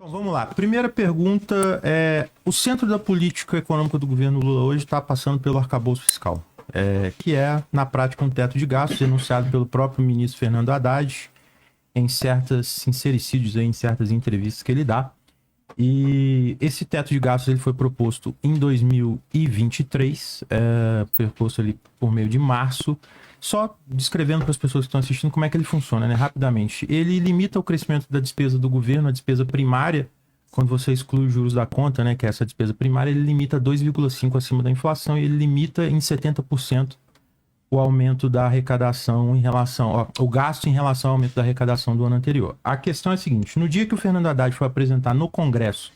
Então, vamos lá. Primeira pergunta é: o centro da política econômica do governo Lula hoje está passando pelo arcabouço fiscal, que é, na prática, um teto de gastos enunciado pelo próprio ministro Fernando Haddad em certos sincericídios, em certas entrevistas que ele dá. E esse teto de gastos ele foi proposto em 2023, proposto ali por meio de março. Só descrevendo para as pessoas que estão assistindo como é que ele funciona, né? Rapidamente. Ele limita o crescimento da despesa do governo, a despesa primária, quando você exclui os juros da conta, né? Que é essa despesa primária, ele limita 2,5% acima da inflação e ele limita em 70% o aumento da arrecadação em relação, o gasto em relação ao aumento da arrecadação do ano anterior. A questão é a seguinte: no dia que o Fernando Haddad foi apresentar no Congresso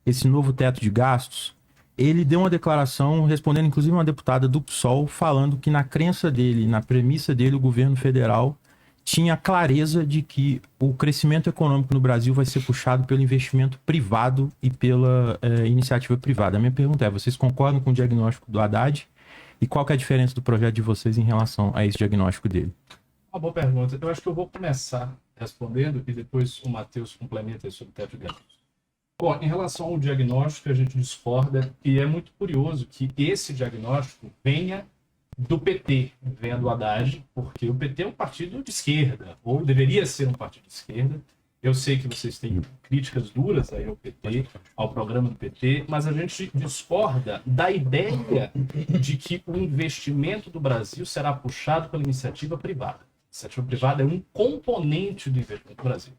esse novo teto de gastos, ele deu uma declaração, respondendo inclusive uma deputada do PSOL, falando que na crença dele, na premissa dele, o governo federal tinha clareza de que o crescimento econômico no Brasil vai ser puxado pelo investimento privado e pela iniciativa privada. A minha pergunta é: vocês concordam com o diagnóstico do Haddad? E qual que é a diferença do projeto de vocês em relação a esse diagnóstico dele? Uma boa pergunta. Eu acho que eu vou começar respondendo e depois o Matheus complementa sobre o teto de gastos. Bom, em relação ao diagnóstico, a gente discorda e é muito curioso que esse diagnóstico venha do PT, venha do Haddad, porque o PT é um partido de esquerda, ou deveria ser um partido de esquerda. Eu sei que vocês têm críticas duras aí ao PT, ao programa do PT, mas a gente discorda da ideia de que o investimento do Brasil será puxado pela iniciativa privada. A iniciativa privada é um componente do investimento do Brasil.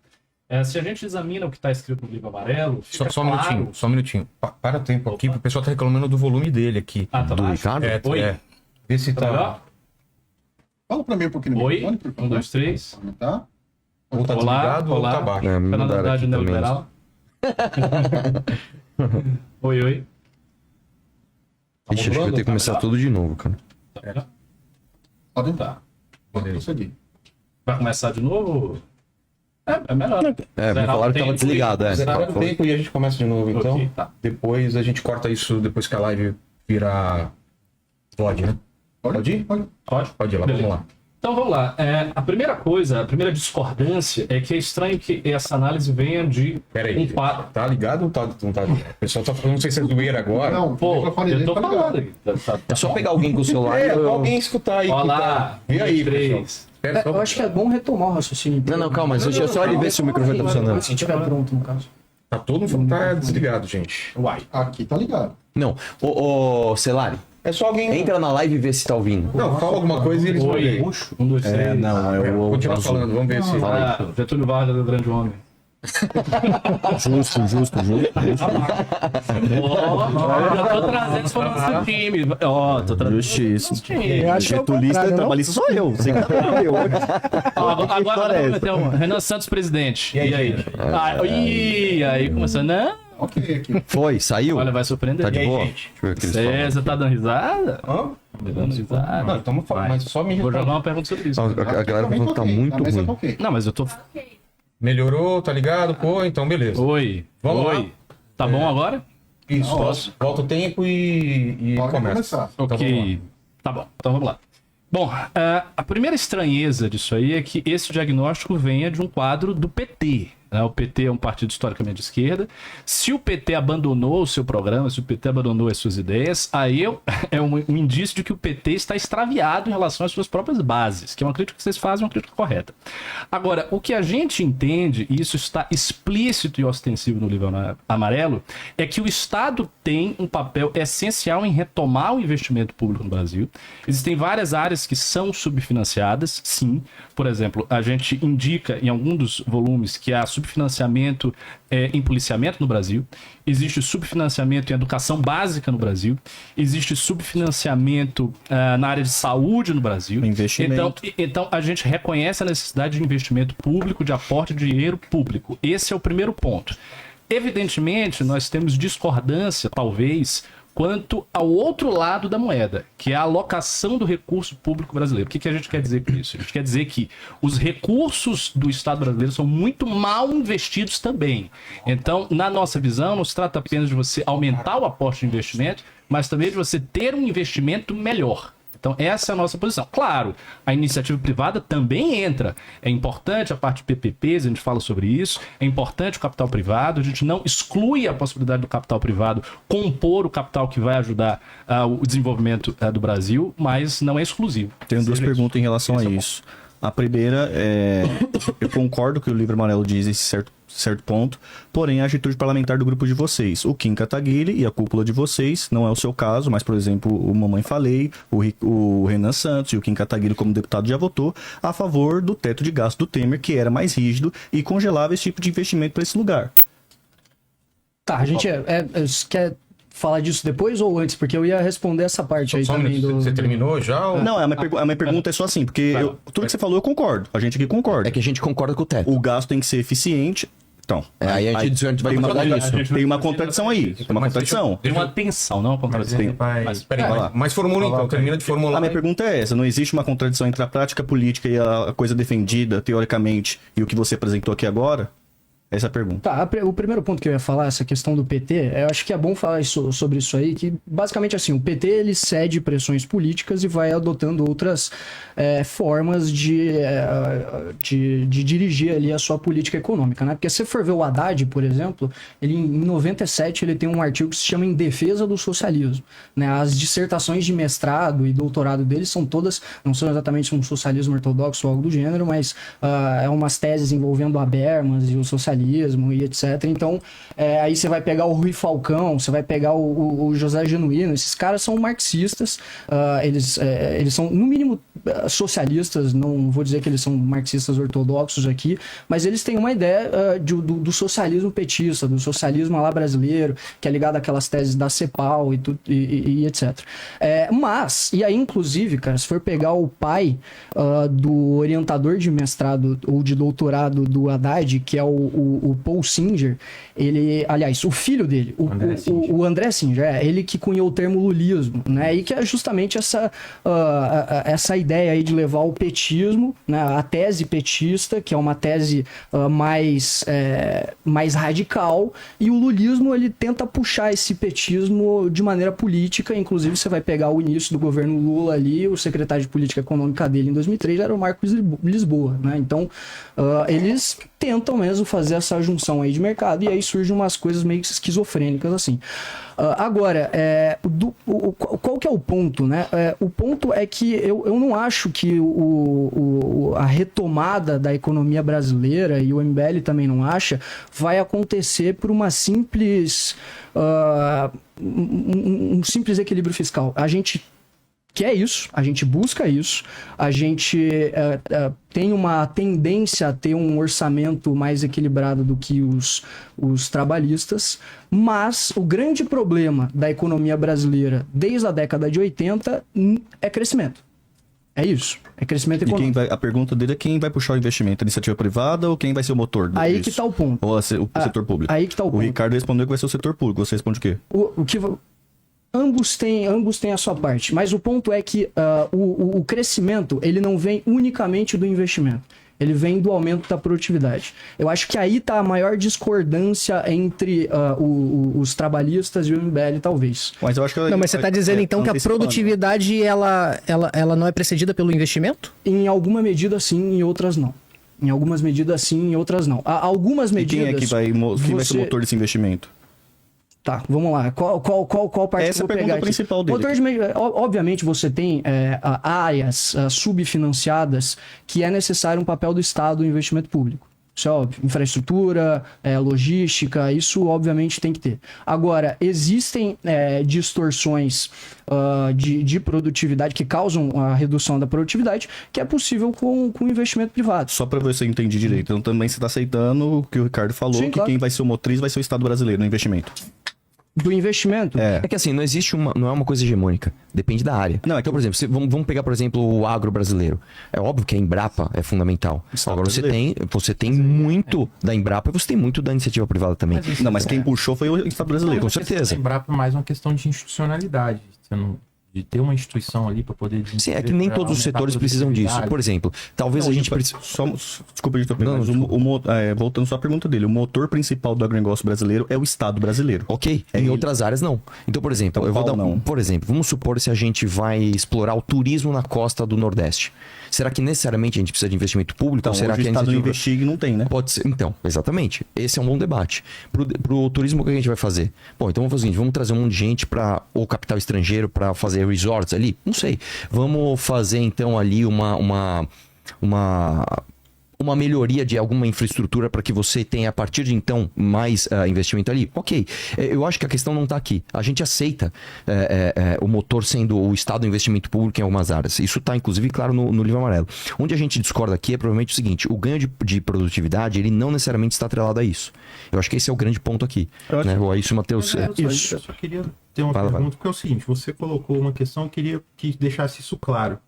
Se a gente examina o que está escrito no livro amarelo, fica só um minutinho. Para o tempo aqui, o pessoal está reclamando do volume dele aqui. Tá do Ricardo? Oi? Vê se tá... melhor? Fala para mim um pouquinho. Oi? 1, 2, 3. Tá? Ou tá desligado ou tá baixo. Fernando Haddad neoliberal. Oi. Ixi, acho que vai ter que começar tudo de novo, cara. Tá. Pode Tá. prosseguir. Vai começar de novo? É melhor. Me falaram que tava desligado, Zerar o tempo e a gente começa de novo, então. Ok, tá. Depois a gente corta isso depois que a live virar VOD, né? Pode ir? Pode ir lá, Beleza. vamos lá. Então vamos lá. A primeira discordância é que é estranho que essa análise venha de Peraí, quadro. tá ligado ou não tá ligado? O pessoal tá falando, não sei se é zoeira agora. Não, Pô, eu tô tá ligado. falando aqui. É só pegar alguém com o celular e alguém escutar aí. Olha que lá. tá... Vê aí, pessoal. Espera só. Eu acho que é bom retomar o raciocínio. Não, calma, deixa eu só ele ver se o microfone tá funcionando. Se tiver pronto, no caso. Tá todo mundo tá desligado, gente. Uai. Aqui tá ligado. Não, ô Celari, É só alguém... entra na live e vê se tá ouvindo. Não, fala alguma coisa e eles vão ver. 1, 2, 3. Não, é o Continua azul. falando, vamos ver se... Getúlio Vargas é o grande homem. Justo. Já tô trazendo isso para o time. Tô trazendo Justiça. Eu acho que é o Getulista contrário, não? trabalhista sou eu. Você que tá falando eu. Agora é vamos meter um Renan Santos presidente. E aí? E aí começou, não? Ok, aqui. Foi, saiu? Olha, vai surpreender. Tá de E aí, boa? gente? Deixa eu ver o que eles falam. Você tá dando risada? Hã? Dando risada? Não, estamos falando, mas só me Vou responde. jogar uma pergunta sobre isso. A galera falando que tá muito ruim. Ok. Não, mas eu tô... Melhorou, tá ligado? Pô, então beleza. Oi. Vamos lá. Tá bom agora? Isso, volta o tempo e Pode começa. começar. Então, vamos Ok. Tá bom, então vamos lá. Bom, a primeira estranheza disso aí é que esse diagnóstico venha de um quadro do PT. Né? O PT é um partido historicamente de esquerda. Se o PT abandonou o seu programa, se o PT abandonou as suas ideias, aí é um indício de que o PT está extraviado em relação às suas próprias bases, que é uma crítica que vocês fazem, uma crítica correta. Agora, o que a gente entende, e isso está explícito e ostensivo no livro amarelo, é que o Estado tem um papel essencial em retomar o investimento público no Brasil. Existem várias áreas que são subfinanciadas, sim. Por exemplo, a gente indica em algum dos volumes que há subfinanciamento em policiamento no Brasil, existe subfinanciamento em educação básica no Brasil, existe subfinanciamento na área de saúde no Brasil. Investimento. Então a gente reconhece a necessidade de investimento público, de aporte de dinheiro público. Esse é o primeiro ponto. Evidentemente, nós temos discordância, talvez, quanto ao outro lado da moeda, que é a alocação do recurso público brasileiro. O que a gente quer dizer com isso? A gente quer dizer que os recursos do Estado brasileiro são muito mal investidos também. Então, na nossa visão, não se trata apenas de você aumentar o aporte de investimento, mas também de você ter um investimento melhor. Então, essa é a nossa posição. Claro, a iniciativa privada também entra. É importante a parte de PPPs, a gente fala sobre isso. É importante o capital privado. A gente não exclui a possibilidade do capital privado compor o capital que vai ajudar o desenvolvimento do Brasil, mas não é exclusivo. Tenho duas Seja isso. perguntas em relação a isso. A primeira é... eu concordo que o livro amarelo diz esse certo ponto, porém a atitude parlamentar do grupo de vocês, o Kim Kataguiri e a cúpula de vocês, não é o seu caso, mas, por exemplo, o Mamãe Falei, o Renan Santos e o Kim Kataguiri como deputado já votou a favor do teto de gasto do Temer, que era mais rígido e congelava esse tipo de investimento para esse lugar. Tá, a gente quer falar disso depois ou antes? Porque eu ia responder essa parte aí Só um também minuto, do... você terminou já? Ou... Não, a minha pergunta é só assim, porque tudo que você falou eu concordo, a gente aqui concorda. É que a gente concorda com o teto. O gasto tem que ser eficiente. Então, Aí a gente vai tem uma, falar disso. tem uma contradição aí. Tem uma contradição. Tem uma tensão, não uma contradição. Ele vai- Mas, Peraí, Vai lá. mas formula então, termina de formular. A minha pergunta é essa: não existe uma contradição entre a prática política e a coisa defendida, teoricamente, e o que você apresentou aqui agora? Essa é a pergunta. Tá, o primeiro ponto que eu ia falar, essa questão do PT, eu acho que é bom falar sobre isso aí, que basicamente assim, o PT ele cede pressões políticas e vai adotando outras formas de dirigir ali a sua política econômica, né? Porque se você for ver o Haddad, por exemplo, ele em 97 ele tem um artigo que se chama Em Defesa do Socialismo, né? As dissertações de mestrado e doutorado dele são todas, não são exatamente um socialismo ortodoxo ou algo do gênero, mas é umas teses envolvendo Habermas e o socialismo e etc. Então, aí você vai pegar o Rui Falcão, você vai pegar o José Genuíno, esses caras são marxistas, eles são, no mínimo, socialistas, não vou dizer que eles são marxistas ortodoxos aqui, mas eles têm uma ideia do socialismo petista, do socialismo à la brasileiro, que é ligado àquelas teses da CEPAL e etc. Mas, e aí, inclusive, cara, se for pegar o pai do orientador de mestrado ou de doutorado do Haddad, que é o Paul Singer, ele, aliás, o filho dele, o André Singer, ele que cunhou o termo lulismo, né? E que é justamente essa ideia aí de levar o petismo, né? A tese petista, que é uma tese mais radical, e o lulismo ele tenta puxar esse petismo de maneira política. Inclusive você vai pegar o início do governo Lula ali, o secretário de política econômica dele em 2003 era o Marcos Lisboa, né? Então eles tentam mesmo fazer essa junção aí de mercado, e aí surgem umas coisas meio esquizofrênicas assim. Agora, qual que é o ponto, né? O ponto é que eu não acho que a retomada da economia brasileira, e o MBL também não acha, vai acontecer por uma simples um simples equilíbrio fiscal. A gente quer isso, a gente busca isso, a gente tem uma tendência a ter um orçamento mais equilibrado do que os trabalhistas, mas o grande problema da economia brasileira desde a década de 80 é crescimento. É isso, é crescimento E econômico. a pergunta dele é quem vai puxar o investimento? A iniciativa privada ou quem vai ser o motor disso? Aí que tá o ponto. Ou o setor público? Aí que tá o O ponto. Ricardo respondeu que vai ser o setor público. Você responde o quê? Ambos têm a sua parte, mas o ponto é que o crescimento ele não vem unicamente do investimento, ele vem do aumento da produtividade. Eu acho que aí está a maior discordância entre os trabalhistas e o MBL, talvez. Mas eu acho que Não, mas você está dizendo então que a antecipando. produtividade ela não é precedida pelo investimento? Em alguma medida sim, em outras não. Em algumas medidas sim, em outras não. Algumas E medidas... quem é que vai ser o motor desse investimento? Tá, vamos lá. Qual parte Essa que eu vou é a pergunta pegar aqui? principal dele. Obviamente você tem áreas subfinanciadas que é necessário um papel do Estado no investimento público. Isso é óbvio. Infraestrutura, logística, isso obviamente tem que ter. Agora, existem distorções de produtividade que causam a redução da produtividade, que é possível com investimento privado. Só para você entender direito. Então também você está aceitando o que o Ricardo falou, Sim, que claro. quem vai ser o motriz vai ser o Estado brasileiro no investimento. Do investimento? É que assim, não é uma coisa hegemônica. Depende da área. Não, é que- Então, por exemplo, vamos pegar, por exemplo, o agro brasileiro. É óbvio que a Embrapa é fundamental. Estado Agora brasileiro. você tem muito da Embrapa e você tem muito da iniciativa privada também. Não, mas quem puxou foi o Estado brasileiro. Com certeza. Lembrar por mais uma questão de institucionalidade. Você não de ter uma instituição ali para poder... Sim, é que nem todos os setores precisam disso. Por exemplo, talvez a gente precise... Desculpa de interromper, mas voltando só à pergunta dele, o motor principal do agronegócio brasileiro é o Estado brasileiro. Ok, em outras áreas não. Então, por exemplo, eu vou dar por exemplo, vamos supor se a gente vai explorar o turismo na costa do Nordeste. Será que necessariamente a gente precisa de investimento público? Então, será hoje que o Estado a não gente investiga e não tem, né? Pode ser. Então, exatamente. Esse é um bom debate. Pro turismo, o que a gente vai fazer? Bom, então vamos fazer o seguinte, vamos trazer um monte de gente para ou capital estrangeiro para fazer resorts ali? Não sei. Vamos fazer então ali uma melhoria de alguma infraestrutura para que você tenha, a partir de então, mais investimento ali? Ok. Eu acho que a questão não está aqui. A gente aceita o motor sendo o Estado investimento público em algumas áreas. Isso está, inclusive, claro, no livro amarelo. Onde a gente discorda aqui é provavelmente o seguinte: o ganho de produtividade, ele não necessariamente está atrelado a isso. Eu acho que esse é o grande ponto aqui. Né? Ou é isso, Matheus? Eu só queria ter uma pergunta, porque é o seguinte, você colocou uma questão, eu queria que deixasse isso claro.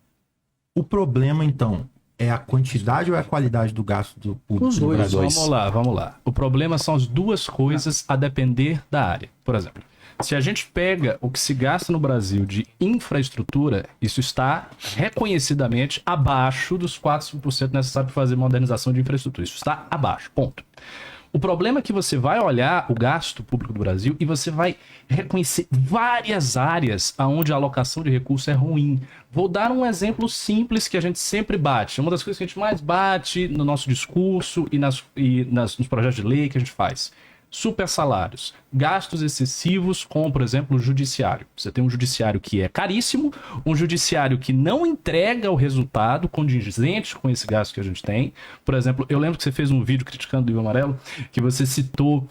O problema, então, é a quantidade ou é a qualidade do gasto do público? Os dois. Vamos lá. O problema são as duas coisas a depender da área. Por exemplo, se a gente pega o que se gasta no Brasil de infraestrutura, isso está reconhecidamente abaixo dos 4% necessários para fazer modernização de infraestrutura. Isso está abaixo, ponto. O problema é que você vai olhar o gasto público do Brasil e você vai reconhecer várias áreas onde a alocação de recursos é ruim. Vou dar um exemplo simples que a gente sempre bate. Uma das coisas que a gente mais bate no nosso discurso e nos projetos de lei que a gente faz. Super salários, gastos excessivos com, por exemplo, o judiciário. Você tem um judiciário que é caríssimo, um judiciário que não entrega o resultado condizente com esse gasto que a gente tem. Por exemplo, eu lembro que você fez um vídeo criticando o Livro Amarelo, que você citou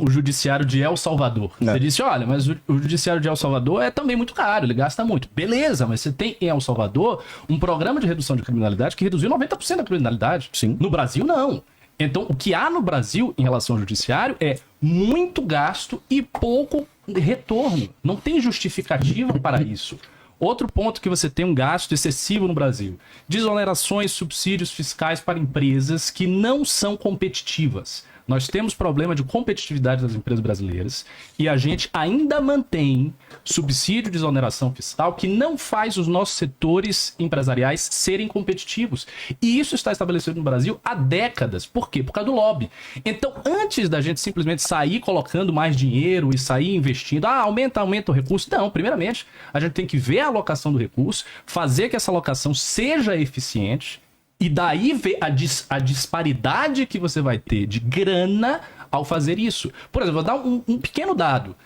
o judiciário de El Salvador. Você disse, olha, mas o judiciário de El Salvador é também muito caro, ele gasta muito. Beleza, mas você tem em El Salvador um programa de redução de criminalidade que reduziu 90% da criminalidade. Sim. No Brasil, não. Então, o que há no Brasil em relação ao judiciário é muito gasto e pouco retorno. Não tem justificativa para isso. Outro ponto que você tem um gasto excessivo no Brasil. Desonerações, subsídios fiscais para empresas que não são competitivas. Nós temos problema de competitividade das empresas brasileiras e a gente ainda mantém subsídio de desoneração fiscal que não faz os nossos setores empresariais serem competitivos. E isso está estabelecido no Brasil há décadas. Por quê? Por causa do lobby. Então, antes da gente simplesmente sair colocando mais dinheiro e sair investindo, aumenta o recurso. Não, primeiramente, a gente tem que ver a alocação do recurso, fazer que essa alocação seja eficiente. E daí ver a disparidade que você vai ter de grana ao fazer isso. Por exemplo, vou dar um pequeno dado.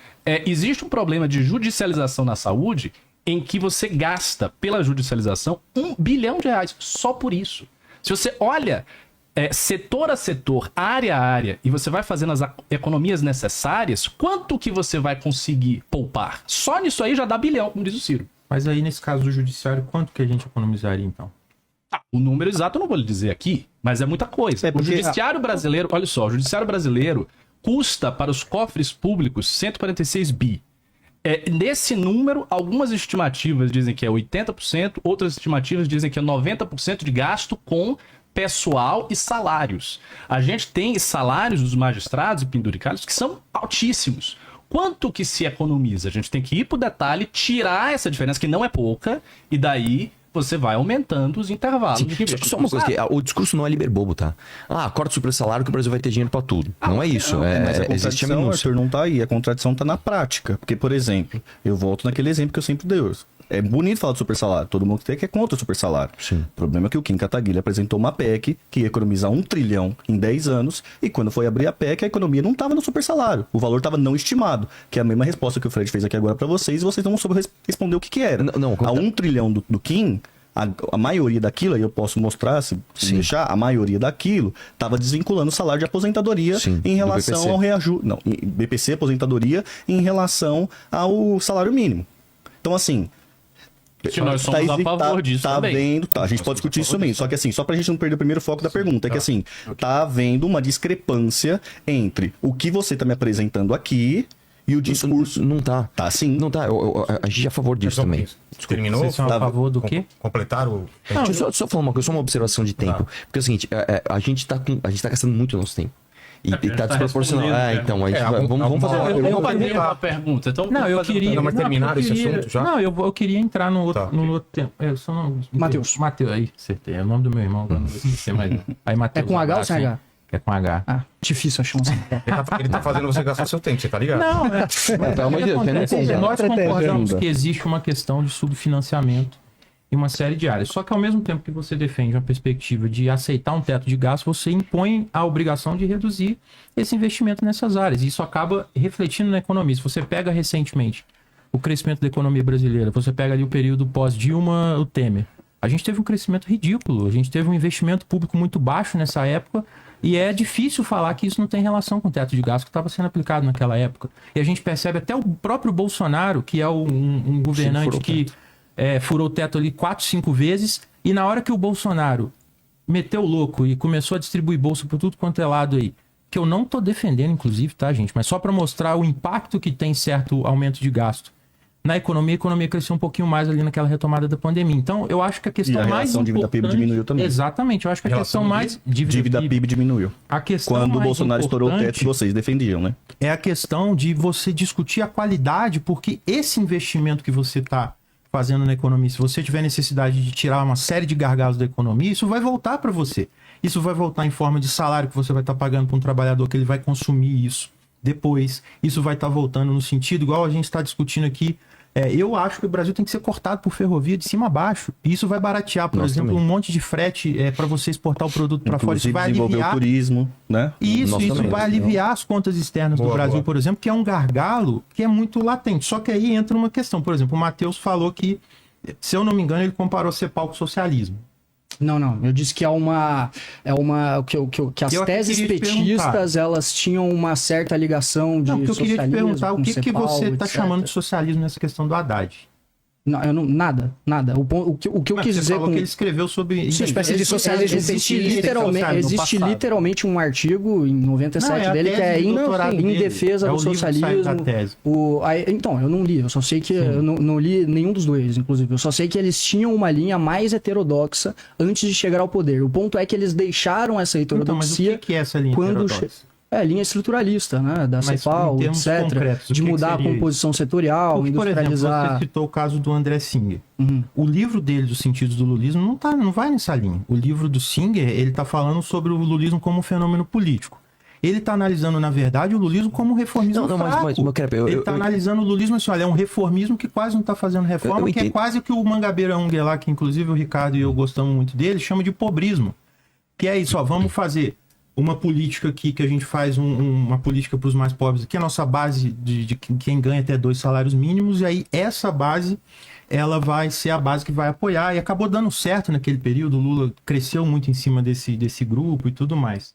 Existe um problema de judicialização na saúde em que você gasta pela judicialização R$1 bilhão só por isso. Se você olha setor a setor, área a área, e você vai fazendo as economias necessárias, quanto que você vai conseguir poupar? Só nisso aí já dá bilhão, como diz o Ciro. Mas aí, nesse caso do judiciário, quanto que a gente economizaria, então? O número exato eu não vou lhe dizer aqui, mas é muita coisa. O judiciário brasileiro, olha só, o judiciário brasileiro custa para os cofres públicos 146 bi. Nesse número, algumas estimativas dizem que é 80%, outras estimativas dizem que é 90% de gasto com pessoal e salários. A gente tem salários dos magistrados e penduricalhos que são altíssimos. Quanto que se economiza? A gente tem que ir para o detalhe, tirar essa diferença, que não é pouca, e daí você vai aumentando os intervalos. Só uma coisa, o discurso não é liberbobo, tá? Corta o super salário que o Brasil vai ter dinheiro pra tudo. Não é isso. Mas a existe a contradição, minúcia. Arthur, não tá aí. A contradição tá na prática. Porque, por exemplo, eu volto naquele exemplo que eu sempre dei. É bonito falar de super salário. Todo mundo que é contra o super salário. Sim. O problema é que o Kim Kataguiri apresentou uma PEC que ia economizar 1 trilhão em 10 anos. E quando foi abrir a PEC, a economia não estava no super salário. O valor estava não estimado. Que é a mesma resposta que o Fred fez aqui agora para vocês. E vocês não souberam responder o que era. A 1 trilhão do Kim... A maioria daquilo, aí eu posso mostrar, se deixar, a maioria daquilo estava desvinculando o salário de aposentadoria em relação ao reajuste. Não, BPC, aposentadoria, em relação ao salário mínimo. Então, assim. Que nós somos a favor disso também. Vendo, a gente pode discutir isso também. Só que assim, só pra gente não perder o primeiro foco da pergunta, é que assim, tá havendo uma discrepância entre o que você tá me apresentando aqui e o discurso. Não tá. Tá sim. Não tá. A gente é a favor disso também. Terminou? Vocês são a favor do quê? Completar o... Deixa eu só falar uma coisa, só uma observação de tempo. Porque é o seguinte, a gente tá gastando muito nosso tempo. E tá desproporcional. Então, aí vamos fazer uma eu pergunta. vou fazer uma pergunta. Então, Não, eu vamos fazer uma queria. Não, mas terminaram esse assunto já? Não, eu queria entrar no outro, Tá. no outro tempo. Só não. Matheus. Matheus, aí, acertei. É o nome do meu irmão, agora não vou esquecer mais. Não. Aí, Matheus. É com H ou sem H? É com H. Ah, difícil achar um sem H. Ele tá fazendo você gastar seu tempo, você tá ligado? Não, Pelo amor de Deus, você não entende. nós concordamos ajuda. que existe uma questão de subfinanciamento em uma série de áreas. Só que ao mesmo tempo que você defende uma perspectiva de aceitar um teto de gasto, você impõe a obrigação de reduzir esse investimento nessas áreas. E isso acaba refletindo na economia. Se você pega recentemente o crescimento da economia brasileira, você pega ali o período pós-Dilma, o Temer, a gente teve um crescimento ridículo, a gente teve um investimento público muito baixo nessa época, e é difícil falar que isso não tem relação com o teto de gasto que estava sendo aplicado naquela época. E a gente percebe até o próprio Bolsonaro, que é um governante que furou o teto ali 4, 5 vezes, e na hora que o Bolsonaro meteu o louco e começou a distribuir bolsa por tudo quanto é lado aí, que eu não tô defendendo, inclusive, tá, gente? Mas só para mostrar o impacto que tem certo aumento de gasto na economia, a economia cresceu um pouquinho mais ali naquela retomada da pandemia. Então, eu acho que a questão E a mais relação importante... dívida-PIB diminuiu também. Exatamente, eu acho que a Relação questão mais... Dívida PIB diminuiu. A questão Quando o mais Bolsonaro estourou o teto, importante vocês defendiam, né? é a questão de você discutir a qualidade, porque esse investimento que você está fazendo na economia, se você tiver necessidade de tirar uma série de gargalos da economia, isso vai voltar para você. Isso vai voltar em forma de salário que você vai estar pagando para um trabalhador que ele vai consumir isso depois. Isso vai estar voltando no sentido, igual a gente está discutindo aqui. Eu acho que o Brasil tem que ser cortado por ferrovia de cima a baixo. E isso vai baratear, por Nós exemplo, também. um monte de frete para você exportar o produto para fora. Isso Inclusive vai desenvolver aliviar. o turismo, né? Isso Nós também. vai aliviar as contas externas do Boa, Brasil, boa. por exemplo, que é um gargalo que é muito latente. Só que aí entra uma questão. Por exemplo, o Matheus falou que, se eu não me engano, ele comparou CEPAL com socialismo. Não. Eu disse que que as Eu teses queria te petistas, elas tinham uma certa ligação de Não, porque eu queria te socialismo, perguntar o com que CEPAL, você está etc. chamando de socialismo nessa questão do Haddad. Não, eu não, nada. O que eu Mas quis você dizer falou com... que ele escreveu sobre... Sim, espécie de socialismo Existe, petista, literalmente, socialismo no existe passado. literalmente um artigo em 97 Não, é a dele que tese é do doutorado em dele. defesa É do o livro que sai socialismo. da tese. Então, eu não li, eu só sei que eu não li nenhum dos dois, inclusive. Eu só sei que eles tinham uma linha mais heterodoxa antes de chegar ao poder. O ponto é que eles deixaram essa Então, mas o heterodoxia que é essa linha quando heterodoxa? linha estruturalista, né, da Mas CEPAL, em termos etc, concretos, o de que mudar seria a composição setorial, Porque, por exemplo, industrializar. você citou o caso do André Singer. Uhum. O livro dele, dos sentidos do lulismo, não vai nessa linha. O livro do Singer, ele está falando sobre o lulismo como um fenômeno político. Ele está analisando, na verdade, o lulismo como um reformismo Não, fraco. mas Crepe, Ele está analisando o lulismo assim, olha, é um reformismo que quase não está fazendo reforma, Eu que é entendo. quase o que o Mangabeira Unger lá, que inclusive o Ricardo e eu gostamos muito dele, chama de pobrismo. Que é isso, ó, vamos fazer uma política aqui, que a gente faz uma política para os mais pobres, que é a nossa base de quem ganha até 2 salários mínimos, e aí essa base, ela vai ser a base que vai apoiar, e acabou dando certo naquele período, o Lula cresceu muito em cima desse grupo e tudo mais.